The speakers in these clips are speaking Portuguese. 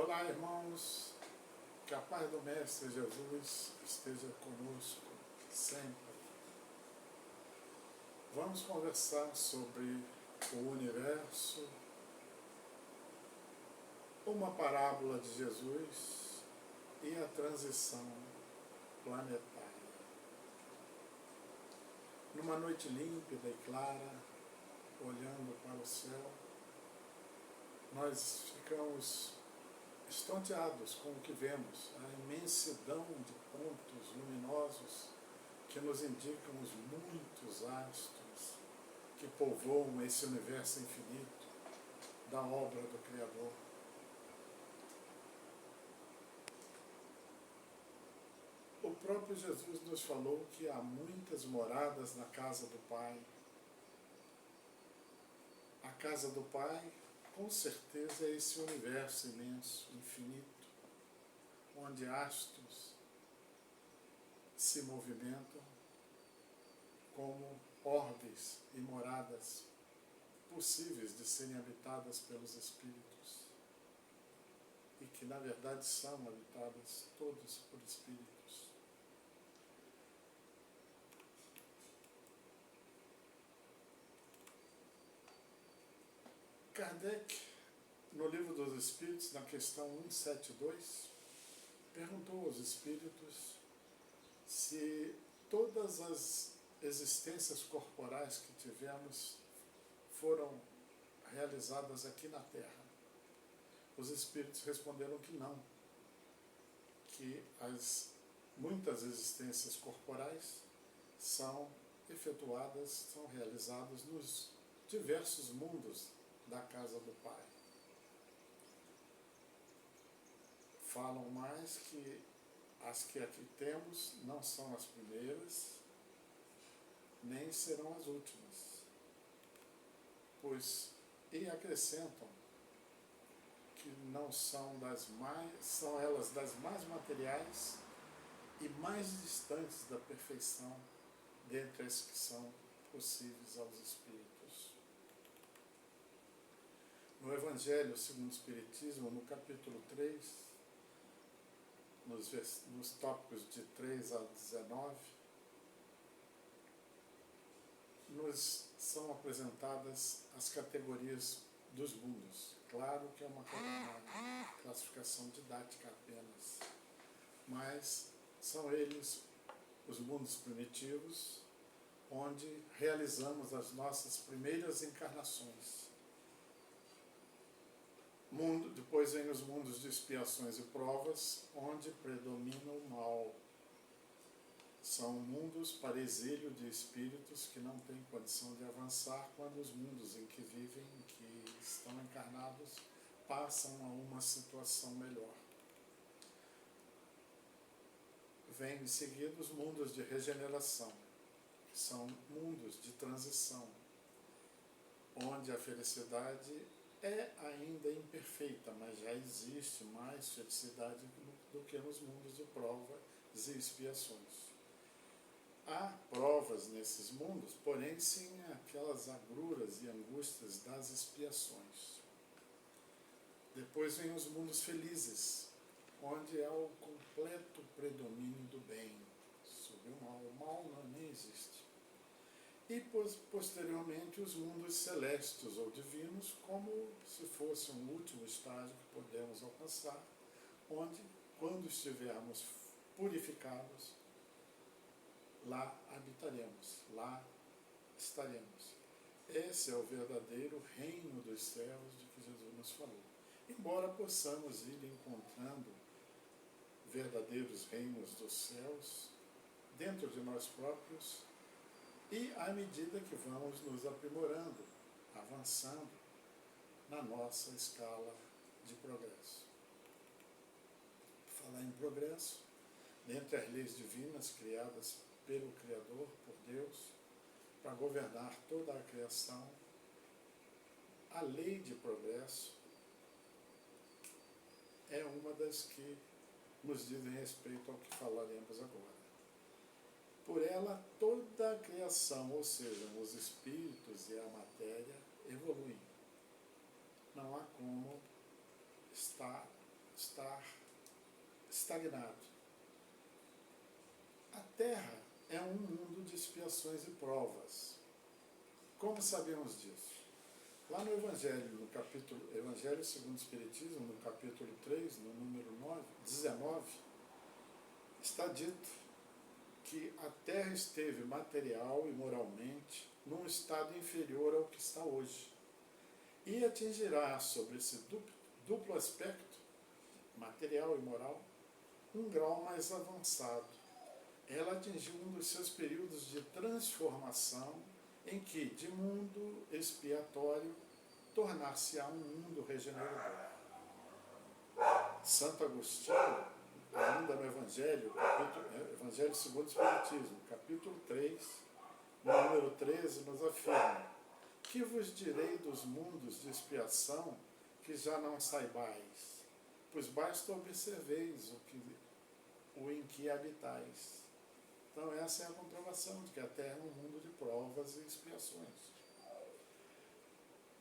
Olá, irmãos, que a paz do Mestre Jesus esteja conosco sempre. Vamos conversar sobre o universo, uma parábola de Jesus e a transição planetária. Numa noite límpida e clara, olhando para o céu, nós ficamos estonteados com o que vemos, a imensidão de pontos luminosos que nos indicam os muitos astros que povoam esse universo infinito da obra do Criador. O próprio Jesus nos falou que há muitas moradas na casa do Pai. A casa do Pai, com certeza, é esse universo imenso, infinito, onde astros se movimentam como orbes e moradas possíveis de serem habitadas pelos espíritos e que na verdade são habitadas todas por espíritos. Kardec, no Livro dos Espíritos, na questão 172, perguntou aos espíritos se todas as existências corporais que tivemos foram realizadas aqui na Terra. Os espíritos responderam que não, que as muitas existências corporais são efetuadas, são realizadas nos diversos mundos da casa do Pai. Falam mais que as que aqui temos não são as primeiras, nem serão as últimas. E acrescentam que não são são elas das mais materiais e mais distantes da perfeição dentre as que são possíveis aos espíritos. No Evangelho segundo o Espiritismo, no capítulo 3, nos tópicos de 3 a 19, nos são apresentadas as categorias dos mundos. Claro que é uma classificação didática apenas, mas são eles os mundos primitivos, onde realizamos as nossas primeiras encarnações. Depois vem os mundos de expiações e provas, onde predomina o mal. São mundos para exílio de espíritos que não têm condição de avançar quando os mundos em que vivem, em que estão encarnados, passam a uma situação melhor. Vem em seguida os mundos de regeneração, que são mundos de transição, onde a felicidade é ainda imperfeita, mas já existe mais felicidade do que nos mundos de provas e expiações. Há provas nesses mundos, porém sem aquelas agruras e angústias das expiações. Depois vem os mundos felizes, onde há o completo predomínio do bem sobre o mal. O mal nem existe. E posteriormente os mundos celestes ou divinos, como se fosse um último estágio que podemos alcançar, onde, quando estivermos purificados, lá habitaremos, lá estaremos. Esse é o verdadeiro reino dos céus de que Jesus nos falou. Embora possamos ir encontrando verdadeiros reinos dos céus dentro de nós próprios, e à medida que vamos nos aprimorando, avançando na nossa escala de progresso. Falar em progresso, dentre as leis divinas criadas pelo Criador, por Deus, para governar toda a criação, a lei de progresso é uma das que nos dizem respeito ao que falaremos agora. Por ela, toda a criação, ou seja, os espíritos e a matéria, evoluem. Não há como estar estar estagnado. A Terra é um mundo de expiações e provas. Como sabemos disso? Lá no Evangelho, no capítulo, Evangelho segundo o Espiritismo, no capítulo 3, no número 19, está dito que a Terra esteve material e moralmente num estado inferior ao que está hoje. E atingirá sobre esse duplo aspecto, material e moral, um grau mais avançado. Ela atingiu um dos seus períodos de transformação em que, de mundo expiatório, tornar-se-á um mundo regenerador. Santo Agostinho, ainda no Evangelho, Evangelho segundo o Espiritismo, capítulo 3, número 13, nos afirma: que vos direi dos mundos de expiação que já não saibais? Pois basta observeis o em que habitais. Então essa é a comprovação de que a Terra é um mundo de provas e expiações.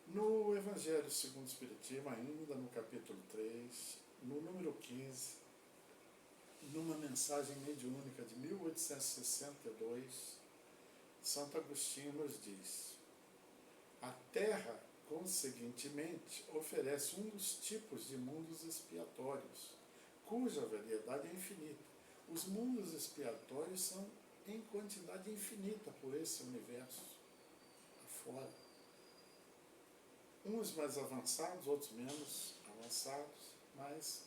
No Evangelho segundo o Espiritismo, ainda no capítulo 3, no número 15, numa mensagem mediúnica de 1862, Santo Agostinho nos diz: a Terra, conseguintemente, oferece um dos tipos de mundos expiatórios, cuja variedade é infinita. Os mundos expiatórios são em quantidade infinita por esse universo afora. Uns mais avançados, outros menos avançados, mas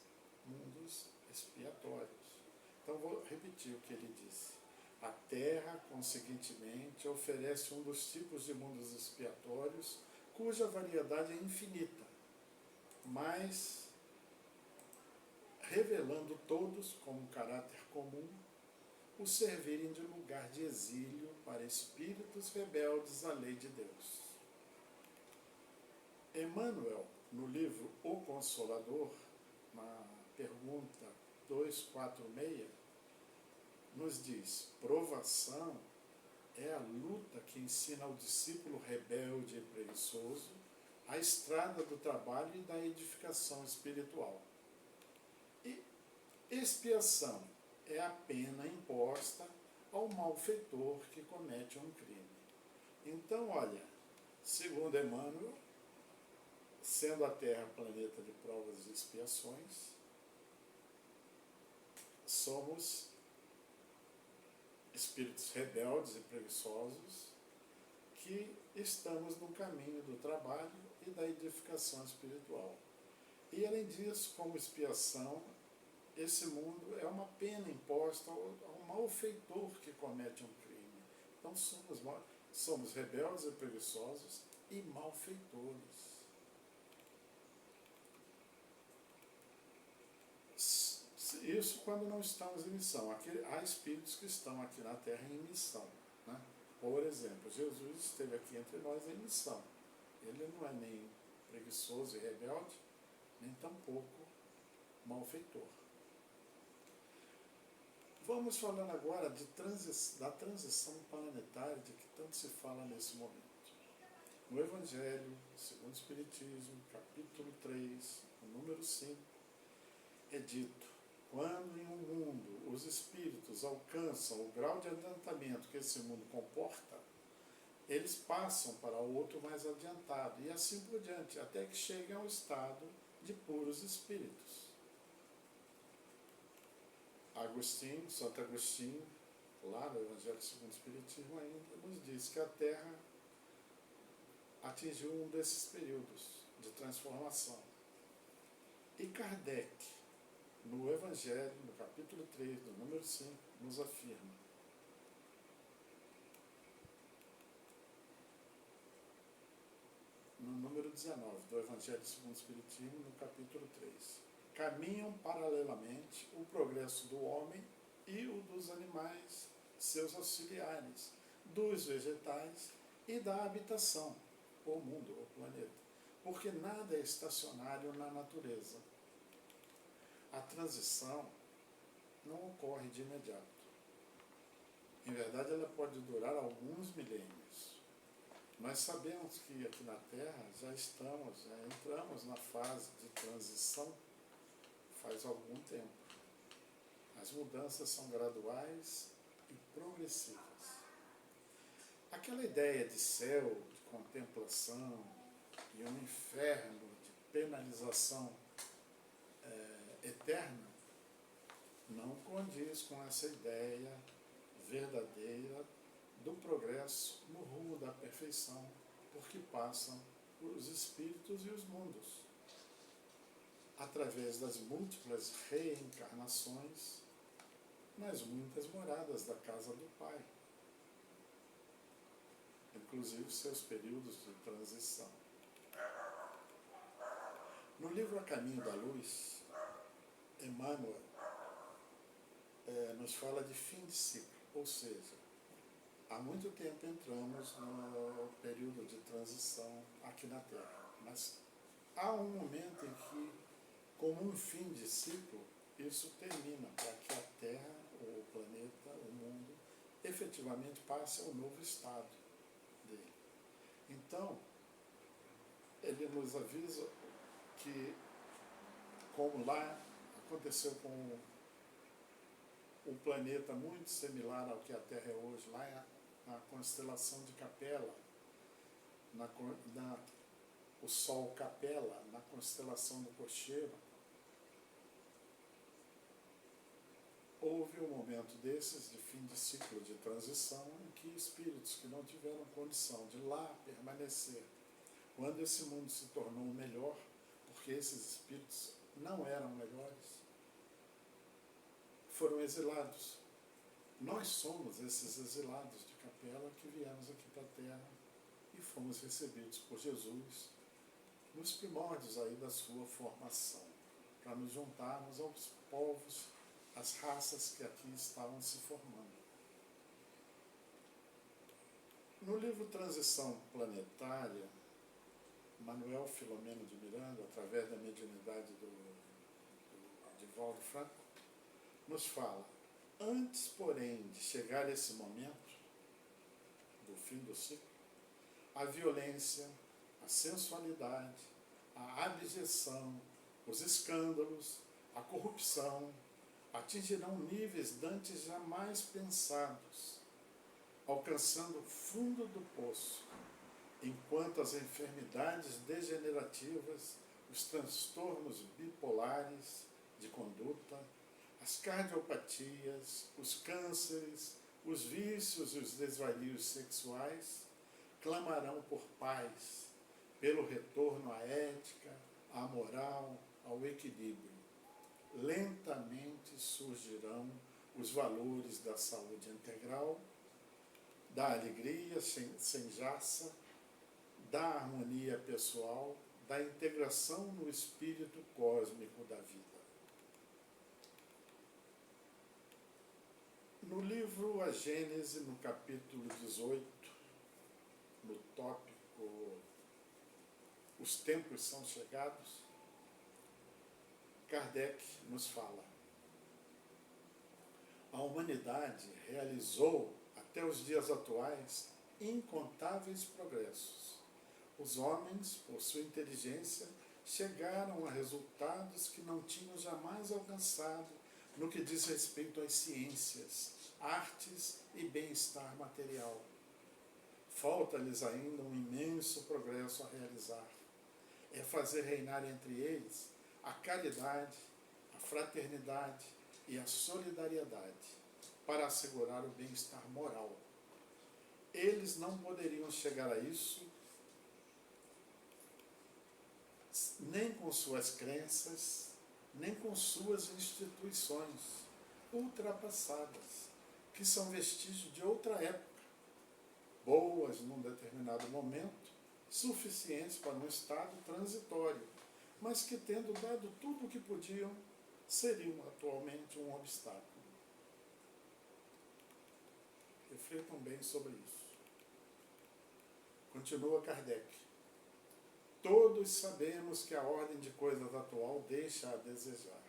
mundos expiatórios. Então vou repetir o que ele disse. A Terra, conseguintemente, oferece um dos tipos de mundos expiatórios cuja variedade é infinita, mas revelando todos, como caráter comum, o servirem de lugar de exílio para espíritos rebeldes à lei de Deus. Emmanuel, no livro O Consolador, na pergunta 246, nos diz: provação é a luta que ensina ao discípulo rebelde e preguiçoso a estrada do trabalho e da edificação espiritual. E expiação é a pena imposta ao malfeitor que comete um crime. Então, olha, segundo Emmanuel, sendo a Terra planeta de provas e expiações, somos espíritos rebeldes e preguiçosos que estamos no caminho do trabalho e da edificação espiritual. E além disso, como expiação, esse mundo é uma pena imposta ao malfeitor que comete um crime. Então somos rebeldes e preguiçosos e malfeitores. Isso quando não estamos em missão. Há espíritos que estão aqui na Terra em missão, né? Por exemplo, Jesus esteve aqui entre nós em missão. Ele não é nem preguiçoso e rebelde, nem tampouco malfeitor. Vamos falando agora da transição planetária de que tanto se fala nesse momento. No Evangelho, segundo o Espiritismo, capítulo 3, número 5, é dito: quando em um mundo os espíritos alcançam o grau de adiantamento que esse mundo comporta, eles passam para outro mais adiantado, e assim por diante, até que cheguem ao estado de puros espíritos. Santo Agostinho, lá no Evangelho segundo o Espiritismo ainda, nos diz que a Terra atingiu um desses períodos de transformação. E Kardec, no Evangelho, no capítulo 3, do número 5, nos afirma: no número 19 do Evangelho segundo o Espiritismo, no capítulo 3, caminham paralelamente o progresso do homem e o dos animais, seus auxiliares, dos vegetais e da habitação, o mundo, o planeta, porque nada é estacionário na natureza. A transição não ocorre de imediato. Em verdade, ela pode durar alguns milênios. Nós sabemos que aqui na Terra já entramos na fase de transição faz algum tempo. As mudanças são graduais e progressivas. Aquela ideia de céu, de contemplação e um inferno de penalização eterna não condiz com essa ideia verdadeira do progresso no rumo da perfeição, por que passam os espíritos e os mundos, através das múltiplas reencarnações nas muitas moradas da casa do Pai, inclusive seus períodos de transição. No livro A Caminho da Luz, Emmanuel nos fala de fim de ciclo, ou seja, há muito tempo entramos no período de transição aqui na Terra, mas há um momento em que, como um fim de ciclo, isso termina para que a Terra, o planeta, o mundo, efetivamente passe ao novo estado dele. Então, ele nos avisa que, como lá aconteceu com um planeta muito similar ao que a Terra é hoje, lá na constelação de Capela, o Sol Capela, na constelação do Cocheiro, houve um momento desses de fim de ciclo de transição em que espíritos que não tiveram condição de lá permanecer, quando esse mundo se tornou melhor, porque esses espíritos não eram melhores, foram exilados. Nós somos esses exilados de Capela que viemos aqui para a Terra e fomos recebidos por Jesus nos primórdios aí da sua formação, para nos juntarmos aos povos, às raças que aqui estavam se formando. No livro Transição Planetária, Manuel Filomeno de Miranda, através da mediunidade de Divaldo Franco, nos fala: antes, porém, de chegar esse momento do fim do ciclo, a violência, a sensualidade, a abjeção, os escândalos, a corrupção atingirão níveis dantes jamais pensados, alcançando o fundo do poço, enquanto as enfermidades degenerativas, os transtornos bipolares de conduta, as cardiopatias, os cânceres, os vícios e os desvarios sexuais clamarão por paz, pelo retorno à ética, à moral, ao equilíbrio. Lentamente surgirão os valores da saúde integral, da alegria sem jaça, da harmonia pessoal, da integração no espírito cósmico da vida. No livro A Gênese, no capítulo 18, no tópico Os Tempos São Chegados, Kardec nos fala: a humanidade realizou, até os dias atuais, incontáveis progressos. Os homens, por sua inteligência, chegaram a resultados que não tinham jamais alcançado no que diz respeito às ciências, artes e bem-estar material. Falta-lhes ainda um imenso progresso a realizar. É fazer reinar entre eles a caridade, a fraternidade e a solidariedade, para assegurar o bem-estar moral. Eles não poderiam chegar a isso nem com suas crenças, nem com suas instituições ultrapassadas, que são vestígios de outra época, boas num determinado momento, suficientes para um estado transitório, mas que, tendo dado tudo o que podiam, seriam atualmente um obstáculo. Refletam bem sobre isso. Continua Kardec: todos sabemos que a ordem de coisas atual deixa a desejar.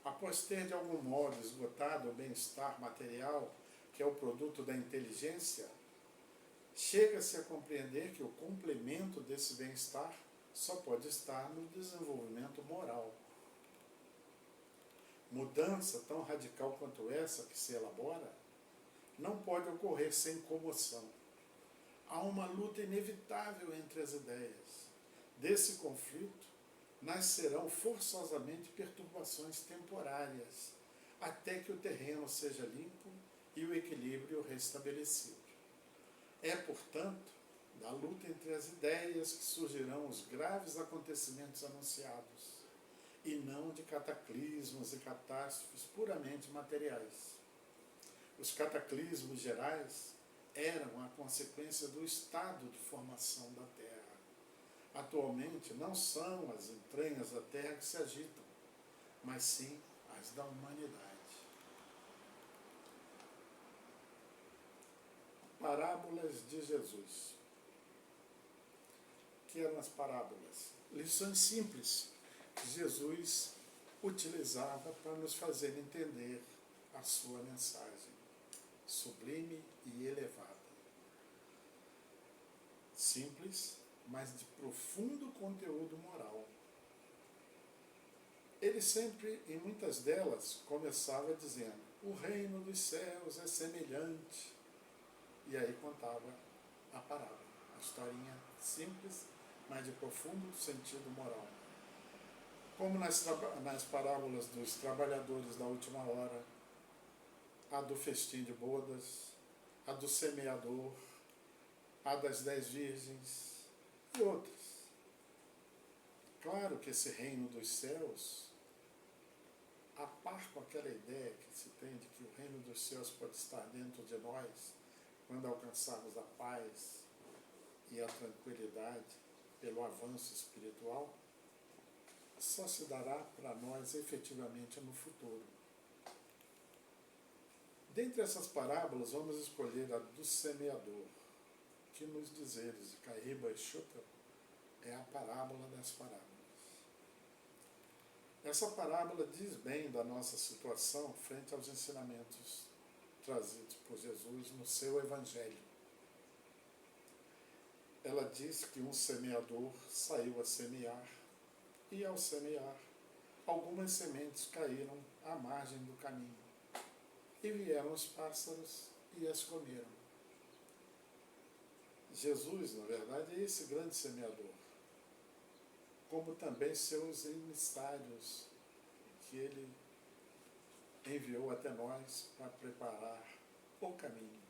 Após ter de algum modo esgotado o bem-estar material, que é o produto da inteligência, chega-se a compreender que o complemento desse bem-estar só pode estar no desenvolvimento moral. mudança tão radical quanto essa que se elabora não pode ocorrer sem comoção. Há uma luta inevitável entre as ideias. Desse conflito nascerão forçosamente perturbações temporárias, até que o terreno seja limpo e o equilíbrio restabelecido. É, portanto, da luta entre as ideias que surgirão os graves acontecimentos anunciados, e não de cataclismos e catástrofes puramente materiais. Os cataclismos gerais eram a consequência do estado de formação da Terra. Atualmente não são as entranhas da Terra que se agitam, mas sim as da humanidade. Parábolas de Jesus. O que eram as parábolas? Lições simples que Jesus utilizava para nos fazer entender a sua mensagem, sublime e elevada. Simples, mas de profundo conteúdo moral. Ele sempre, em muitas delas, começava dizendo: o reino dos céus é semelhante. E aí contava a parábola, a historinha simples, mas de profundo sentido moral. Como nas parábolas dos trabalhadores da última hora, a do festim de bodas, a do semeador, a das 10 virgens e outras. Claro que esse reino dos céus, a par com aquela ideia que se tem de que o reino dos céus pode estar dentro de nós, quando alcançarmos a paz e a tranquilidade pelo avanço espiritual, só se dará para nós efetivamente no futuro. Dentre essas parábolas, vamos escolher a do semeador, que nos dizeres de Caíba e Schutter é a parábola das parábolas. Essa parábola diz bem da nossa situação frente aos ensinamentos trazidos por Jesus no seu Evangelho. Ela diz que um semeador saiu a semear, e ao semear, algumas sementes caíram à margem do caminho, e vieram os pássaros e as comeram. Jesus, na verdade, é esse grande semeador, como também seus emissários, que ele enviou até nós para preparar o caminho.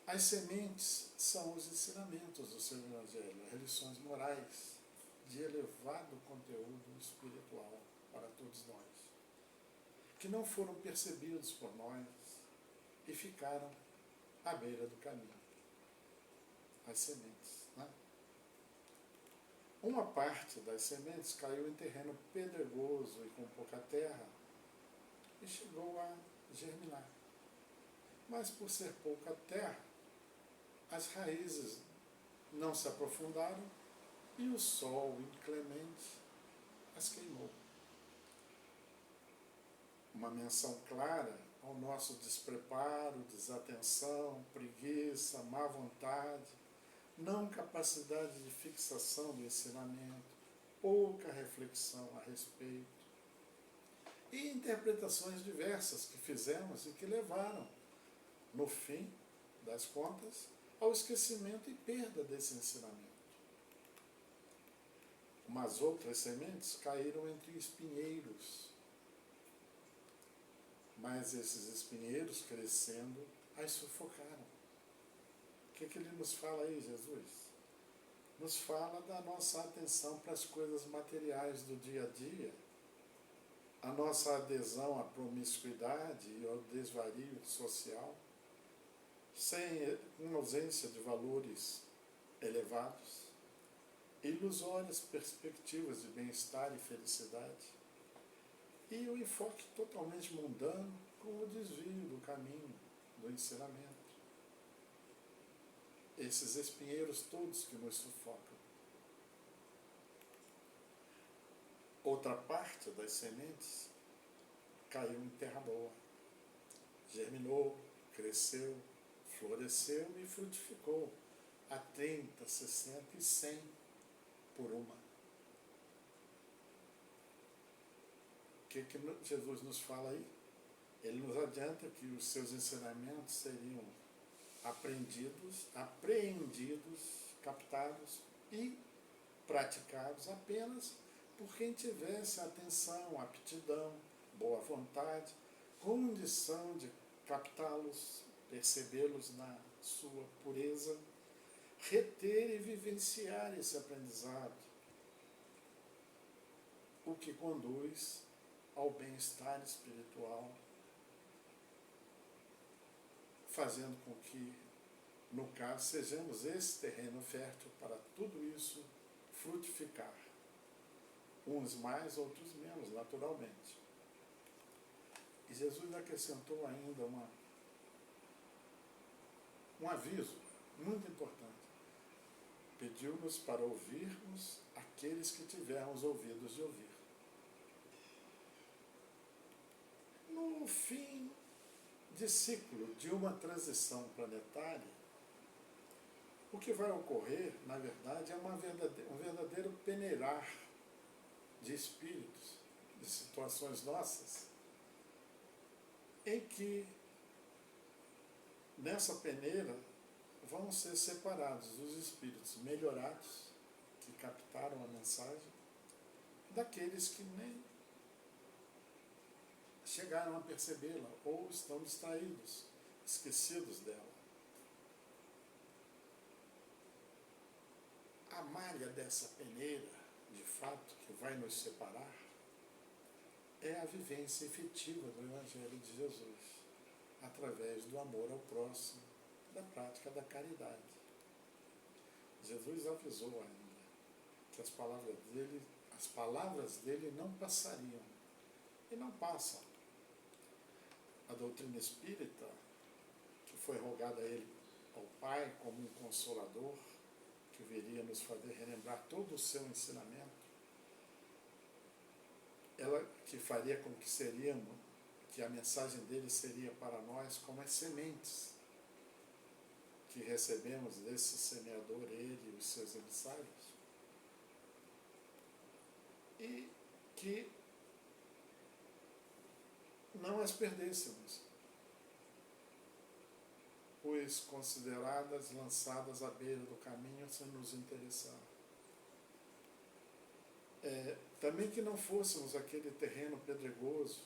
As sementes são os ensinamentos do seu Evangelho, as lições morais de elevado conteúdo espiritual para todos nós, que não foram percebidos por nós e ficaram à beira do caminho. As sementes, né? Uma parte das sementes caiu em terreno pedregoso e com pouca terra e chegou a germinar. Mas por ser pouca terra, as raízes não se aprofundaram e o sol inclemente as queimou. Uma menção clara ao nosso despreparo, desatenção, preguiça, má vontade, não capacidade de fixação do ensinamento, pouca reflexão a respeito, e interpretações diversas que fizemos e que levaram, no fim das contas, ao esquecimento e perda desse ensinamento. Umas outras sementes caíram entre espinheiros, mas esses espinheiros, crescendo, as sufocaram. O que ele nos fala aí, Jesus? Nos fala da nossa atenção para as coisas materiais do dia a dia, a nossa adesão à promiscuidade e ao desvario social, com ausência de valores elevados, ilusórias perspectivas de bem-estar e felicidade, e o enfoque totalmente mundano com o desvio do caminho, do ensinamento. Esses espinheiros todos que nos sufocam. Outra parte das sementes caiu em terra boa, germinou, cresceu, floresceu e frutificou a 30, 60 e 100 por uma. que Jesus nos fala aí? Ele nos adianta que os seus ensinamentos seriam apreendidos, captados e praticados apenas por quem tivesse atenção, aptidão, boa vontade, condição de captá-los, percebê-los na sua pureza, reter e vivenciar esse aprendizado, o que conduz ao bem-estar espiritual, fazendo com que, no caso, sejamos esse terreno fértil para tudo isso frutificar. Uns mais, outros menos, naturalmente. E Jesus acrescentou ainda um aviso muito importante. Pediu-nos para ouvirmos aqueles que tivermos ouvidos de ouvir. No fim de ciclo de uma transição planetária, o que vai ocorrer, na verdade, é um verdadeiro peneirar de espíritos, de situações nossas, em que, nessa peneira, vão ser separados os espíritos melhorados, que captaram a mensagem, daqueles que nem chegaram a percebê-la ou estão distraídos, esquecidos dela. A malha dessa peneira, de fato, que vai nos separar, é a vivência efetiva do Evangelho de Jesus, através do amor ao próximo, da prática da caridade. Jesus avisou ainda que as palavras dele não passariam, e não passam. A doutrina espírita, que foi rogada a ele, ao Pai, como um consolador, que viria nos fazer relembrar todo o seu ensinamento, ela que faria com que a mensagem dele seria para nós como as sementes que recebemos desse semeador, ele e os seus emissários, e que não as perdêssemos, pois consideradas lançadas à beira do caminho sem nos interessar. Também que não fôssemos aquele terreno pedregoso,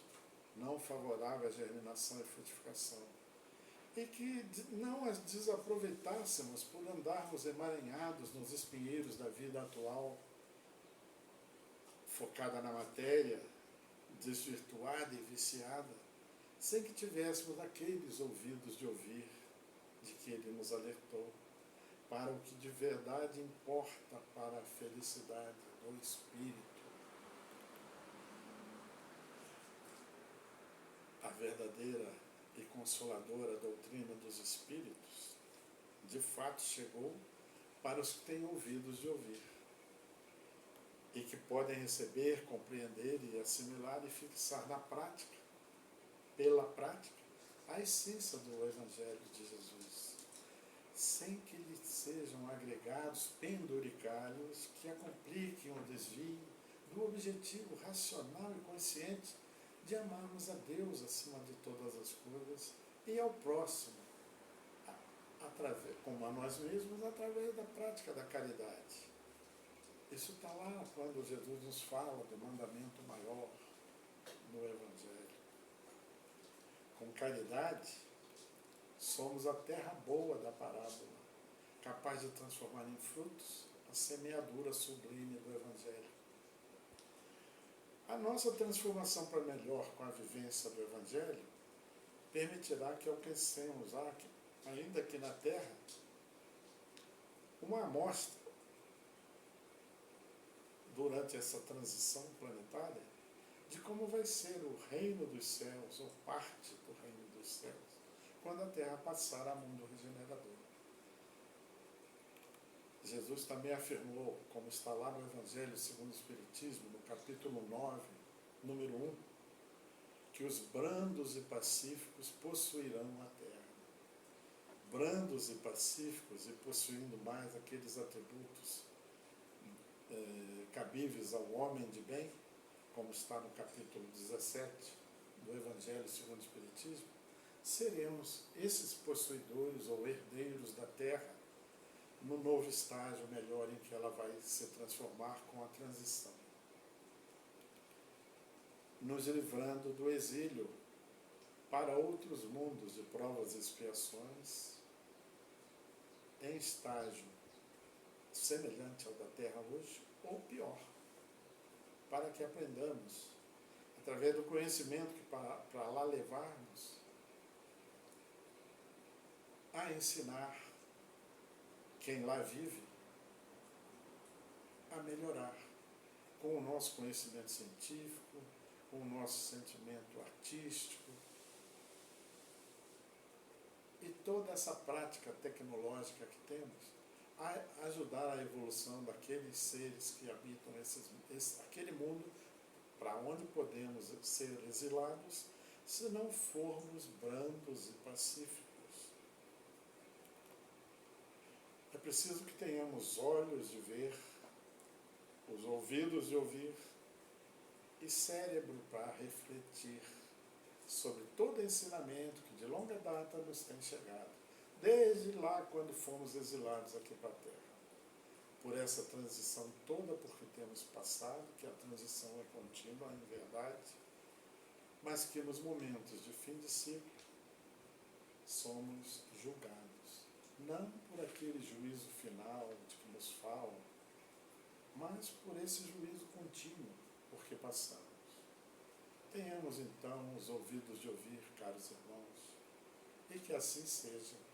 não favorável à germinação e frutificação, e que não as desaproveitássemos por andarmos emaranhados nos espinheiros da vida atual, focada na matéria, desvirtuada e viciada, sem que tivéssemos aqueles ouvidos de ouvir, de que ele nos alertou, para o que de verdade importa para a felicidade do espírito. A verdadeira e consoladora doutrina dos espíritos, de fato chegou para os que têm ouvidos de ouvir, e que podem receber, compreender e assimilar e fixar na prática, pela prática, a essência do Evangelho de Jesus, sem que lhes sejam agregados penduricários que a compliquem ou desviem do objetivo racional e consciente de amarmos a Deus acima de todas as coisas e ao próximo, como a nós mesmos, através da prática da caridade. Isso está lá quando Jesus nos fala do mandamento maior no Evangelho. Com caridade, somos a terra boa da parábola, capaz de transformar em frutos a semeadura sublime do Evangelho. A nossa transformação para melhor com a vivência do Evangelho permitirá que alcancemos, ainda aqui na Terra, uma amostra durante essa transição planetária de como vai ser o reino dos céus, ou parte do reino dos céus, quando a Terra passar a mundo regenerador. Jesus também afirmou, como está lá no Evangelho segundo o Espiritismo, no capítulo 9, número 1, que os brandos e pacíficos possuirão a terra. Brandos e pacíficos, e possuindo mais aqueles atributos cabíveis ao homem de bem, como está no capítulo 17 do Evangelho segundo o Espiritismo, seremos esses possuidores ou herdeiros da Terra no novo estágio melhor em que ela vai se transformar com a transição, nos livrando do exílio para outros mundos de provas e expiações, em estágio semelhante ao da Terra hoje, ou pior, para que aprendamos, através do conhecimento que para lá levarmos, a ensinar quem lá vive a melhorar com o nosso conhecimento científico, com o nosso sentimento artístico e toda essa prática tecnológica que temos a ajudar a evolução daqueles seres que habitam aquele mundo para onde podemos ser exilados se não formos brandos e pacíficos. É preciso que tenhamos olhos de ver, os ouvidos de ouvir e cérebro para refletir sobre todo ensinamento que de longa data nos tem chegado, desde lá quando fomos exilados aqui para a Terra. Por essa transição toda porque temos passado, que a transição é contínua, em verdade, mas que nos momentos de fim de ciclo somos julgados. Não por aquele juízo final de que nos falam, mas por esse juízo contínuo, porque passamos. Tenhamos então os ouvidos de ouvir, caros irmãos, e que assim seja.